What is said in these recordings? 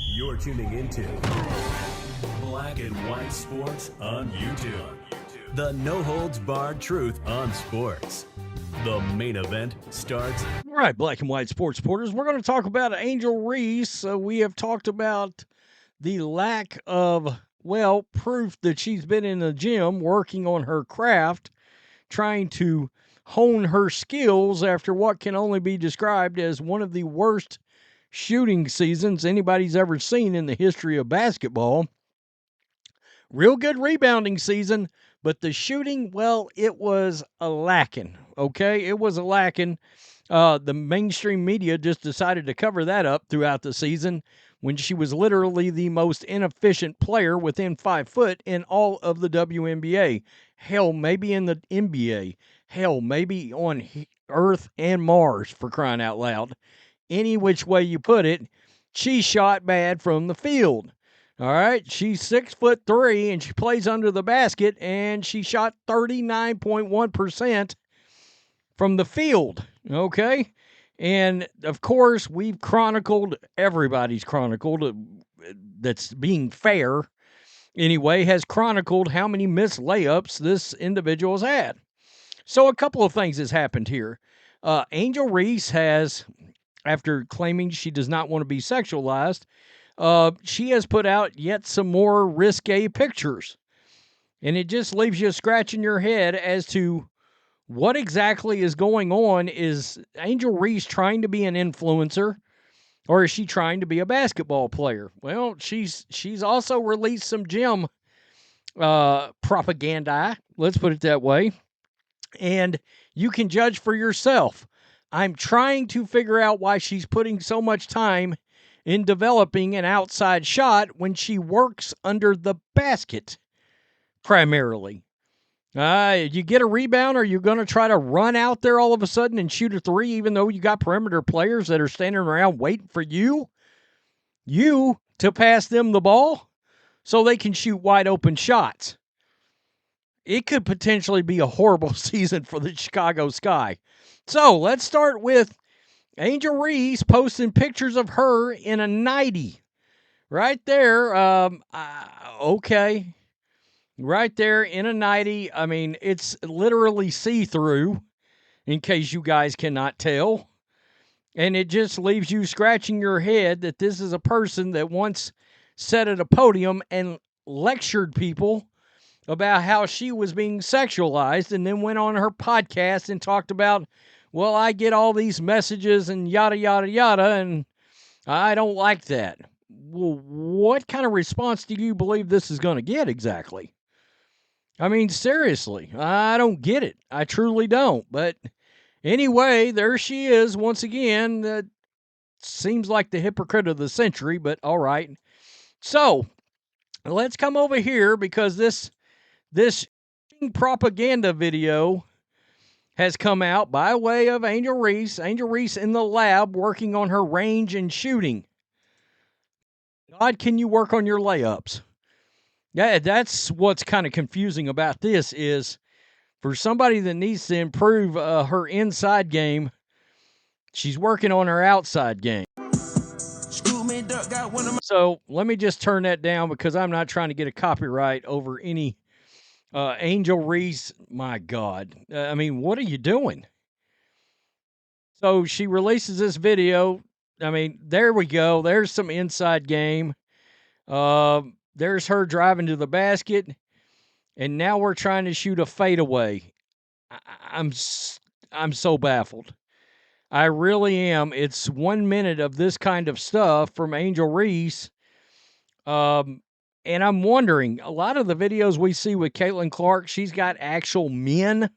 You're tuning into Black and White Sports on YouTube. The no-holds-barred truth on sports. The main event starts. All right, Black and White Sports supporters, we're going to talk about Angel Reese. We have talked about the lack of, proof that she's been in the gym working on her craft, trying to hone her skills after what can only be described as one of the worst shooting seasons anybody's ever seen in the history of basketball. Real good rebounding season, but the shooting, it was a lacking, okay? It was a lacking. The mainstream media just decided to cover that up throughout the season when she was literally the most inefficient player within 5 foot in all of the WNBA. Hell, maybe in the NBA. Hell, maybe on Earth and Mars, for crying out loud. Any which way you put it, she shot bad from the field. All right, she's 6'3" and she plays under the basket, and she shot 39.1% from the field. Okay, and of course everybody's chronicled that's being fair anyway, has chronicled how many missed layups this individual has had. So a couple of things has happened here. Angel Reese has, after claiming she does not want to be sexualized, she has put out yet some more risque pictures. And it just leaves you scratching your head as to what exactly is going on. Is Angel Reese trying to be an influencer, or is she trying to be a basketball player? Well, she's also released some gym propaganda, let's put it that way. And you can judge for yourself. I'm trying to figure out why she's putting so much time in developing an outside shot when she works under the basket primarily. You get a rebound, or you're going to try to run out there all of a sudden and shoot a three, even though you got perimeter players that are standing around waiting for you to pass them the ball so they can shoot wide open shots. It could potentially be a horrible season for the Chicago Sky. So let's start with Angel Reese posting pictures of her in a nightie. Right there. Okay. Right there in a nightie. I mean, it's literally see-through, in case you guys cannot tell. And it just leaves you scratching your head that this is a person that once sat at a podium and lectured people about how she was being sexualized, and then went on her podcast and talked about, well, I get all these messages and yada, yada, yada, and I don't like that. Well, what kind of response do you believe this is going to get exactly? I mean, seriously, I don't get it. I truly don't. But anyway, there she is once again. Seems like the hypocrite of the century, but all right. So let's come over here, because this propaganda video has come out by way of Angel Reese. Angel Reese in the lab working on her range and shooting. God, can you work on your layups? Yeah, that's what's kind of confusing about this, is for somebody that needs to improve her inside game, she's working on her outside game. So let me just turn that down, because I'm not trying to get a copyright over any Angel Reese. My God. I mean, what are you doing? So she releases this video. I mean, there we go. There's some inside game. There's her driving to the basket, and now we're trying to shoot a fadeaway. I'm so baffled. I really am. It's 1 minute of this kind of stuff from Angel Reese. And I'm wondering, a lot of the videos we see with Caitlin Clark, she's got actual men,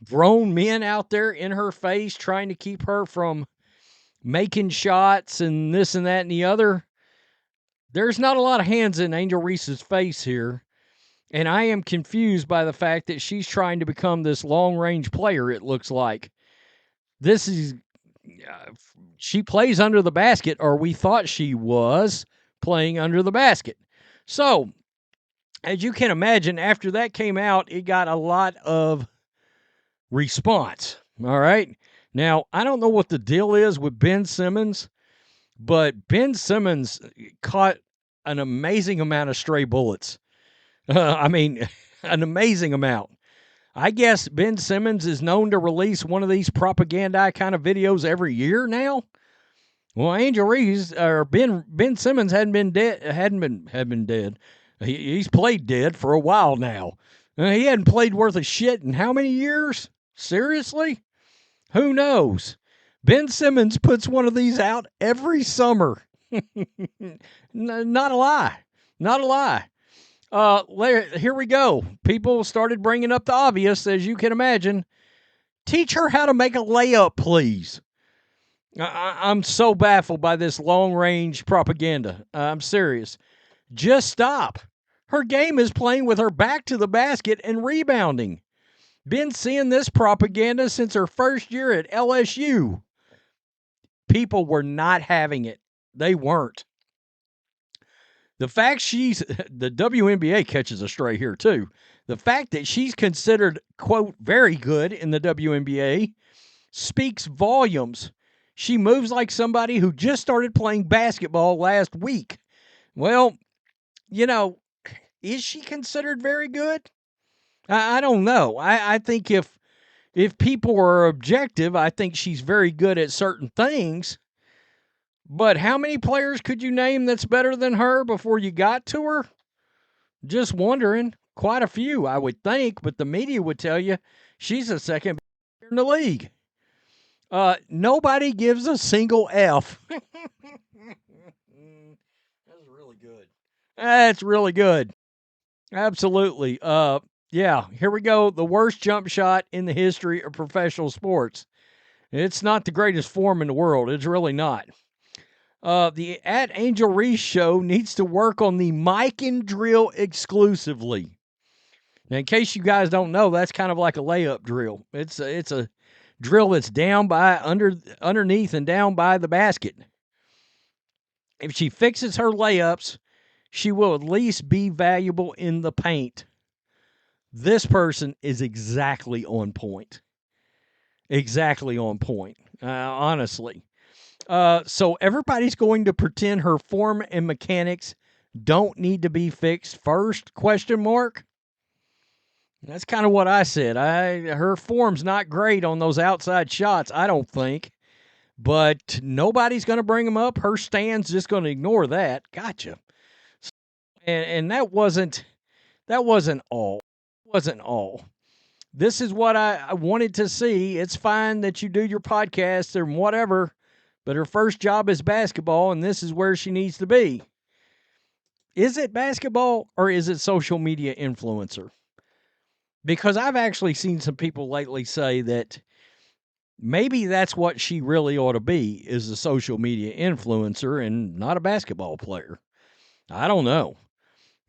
grown men out there in her face trying to keep her from making shots and this and that and the other. There's not a lot of hands in Angel Reese's face here. And I am confused by the fact that she's trying to become this long-range player, it looks like. This is, she plays under the basket, or we thought she was playing under the basket. So, as you can imagine, after that came out, it got a lot of response. All right. Now, I don't know what the deal is with Ben Simmons, But Ben Simmons caught an amazing amount of stray bullets. I mean, an amazing amount. I guess Ben Simmons is known to release one of these propaganda kind of videos every year now. Well, Angel Reese or Ben Simmons hadn't been dead. He's played dead for a while now. He hadn't played worth a shit in how many years? Seriously? Who knows? Ben Simmons puts one of these out every summer. Not a lie. Not a lie. Here we go. People started bringing up the obvious, as you can imagine. Teach her how to make a layup, please. I'm so baffled by this long-range propaganda. I'm serious. Just stop. Her game is playing with her back to the basket and rebounding. Been seeing this propaganda since her first year at LSU. People were not having it. They weren't. The fact the WNBA catches a stray here too. The fact that she's considered, quote, very good in the WNBA speaks volumes. She moves like somebody who just started playing basketball last week. Well, is she considered very good? I don't know. I think if people are objective, I think she's very good at certain things. But how many players could you name that's better than her before you got to her? Just wondering. Quite a few, I would think, but the media would tell you she's the second in the league. Nobody gives a single F. That's really good. That's really good. Absolutely. Yeah, here we go. The worst jump shot in the history of professional sports. It's not the greatest form in the world. It's really not. The at Angel Reese show needs to work on the mic and drill exclusively. Now, in case you guys don't know, that's kind of like a layup drill. It's a drill that's down by underneath and down by the basket. If she fixes her layups, she will at least be valuable in the paint. This person is exactly on point. Exactly on point, honestly. So everybody's going to pretend her form and mechanics don't need to be fixed first, ? That's kind of what I said. Her form's not great on those outside shots, I don't think. But nobody's going to bring them up. Her stand's just going to ignore that. Gotcha. And that wasn't all. Wasn't all. This is what I wanted to see. It's fine that you do your podcast or whatever, but her first job is basketball, and this is where she needs to be. Is it basketball or is it social media influencer? Because I've actually seen some people lately say that maybe that's what she really ought to be, is a social media influencer and not a basketball player. I don't know.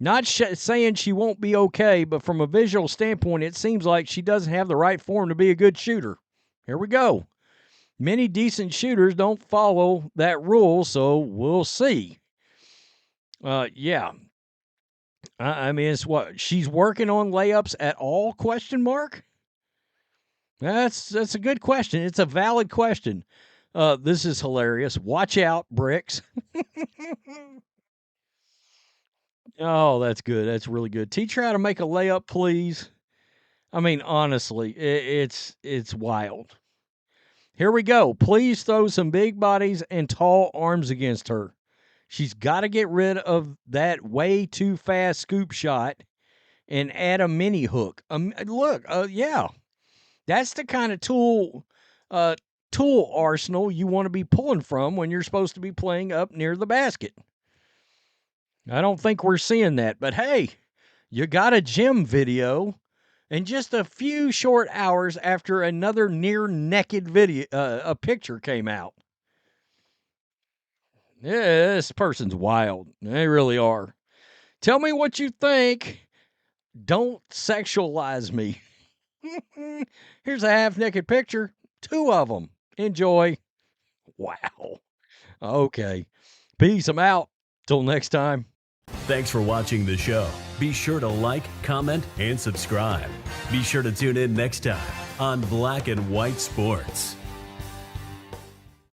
Not saying she won't be okay, but from a visual standpoint, it seems like she doesn't have the right form to be a good shooter. Here we go. Many decent shooters don't follow that rule, so we'll see. Yeah. I mean, it's what she's working on layups at all? ? That's a good question. It's a valid question. This is hilarious. Watch out, bricks. Oh, that's good. That's really good. Teach her how to make a layup, please. I mean, honestly, it's wild. Here we go. Please throw some big bodies and tall arms against her. She's got to get rid of that way too fast scoop shot and add a mini hook. Yeah, that's the kind of tool arsenal you want to be pulling from when you're supposed to be playing up near the basket. I don't think we're seeing that, but hey, you got a gym video, and just a few short hours after another near naked video, a picture came out. Yeah, this person's wild. They really are. Tell me what you think. Don't sexualize me. Here's a half-naked picture. 2 of them. Enjoy. Wow. Okay. Peace. I'm out. Till next time. Thanks for watching the show. Be sure to like, comment, and subscribe. Be sure to tune in next time on Black and White Sports.